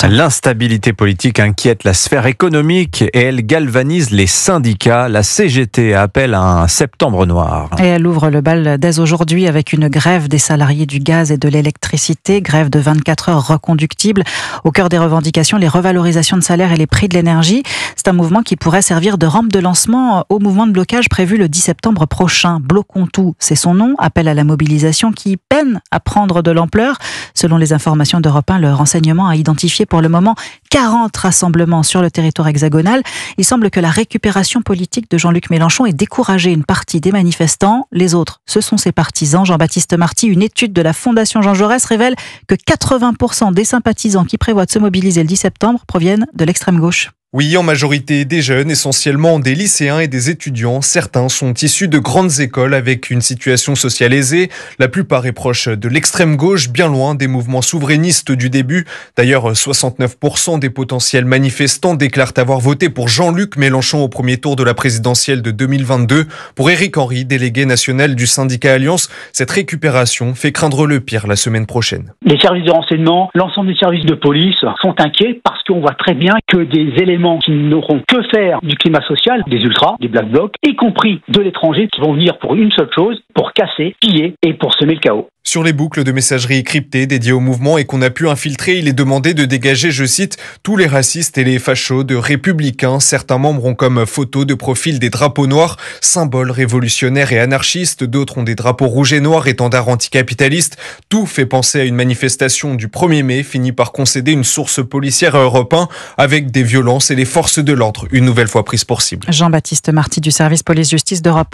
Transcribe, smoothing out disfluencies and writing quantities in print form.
Charlotte. L'instabilité politique inquiète la sphère économique et elle galvanise les syndicats. La CGT appelle à un septembre noir. Et elle ouvre le bal dès aujourd'hui avec une grève des salariés du gaz et de l'électricité, grève de 24 heures reconductible. Au cœur des revendications, les revalorisations de salaire et les prix de l'énergie. C'est un mouvement qui pourrait servir de rampe de lancement au mouvement de blocage prévu le 10 septembre prochain. Bloquons tout, c'est son nom, appel à la mobilisation qui peine à prendre de l'ampleur. Selon les informations d'Europe 1, le renseignement a identifié pour le moment 40 rassemblements sur le territoire hexagonal. Il semble que la récupération politique de Jean-Luc Mélenchon ait découragé une partie des manifestants. Les autres, ce sont ses partisans. Jean-Baptiste Marty, une étude de la Fondation Jean Jaurès révèle que 80% des sympathisants qui prévoient de se mobiliser le 10 septembre proviennent de l'extrême gauche. Oui, en majorité des jeunes, essentiellement des lycéens et des étudiants. Certains sont issus de grandes écoles avec une situation sociale aisée. La plupart est proche de l'extrême gauche, bien loin des mouvements souverainistes du début. D'ailleurs, 69% des potentiels manifestants déclarent avoir voté pour Jean-Luc Mélenchon au premier tour de la présidentielle de 2022. Pour Éric Henry, délégué national du syndicat Alliance, cette récupération fait craindre le pire la semaine prochaine. Les services de renseignement, l'ensemble des services de police sont inquiets parce qu'on voit très bien que des éléments qui n'auront que faire du climat social, des ultras, des black blocs, y compris de l'étranger, qui vont venir pour une seule chose, pour casser, piller et pour semer le chaos. Sur les boucles de messagerie cryptées dédiées au mouvement et qu'on a pu infiltrer, il est demandé de dégager, je cite, tous les racistes et les fachos de républicains. Certains membres ont comme photo de profil des drapeaux noirs, symboles révolutionnaires et anarchistes. D'autres ont des drapeaux rouges et noirs, étendards anticapitalistes. Tout fait penser à une manifestation du 1er mai, finit par concéder une source policière à Europe 1, avec des violences et les forces de l'ordre, une nouvelle fois prises pour cible. Jean-Baptiste Marty du service police-justice d'Europe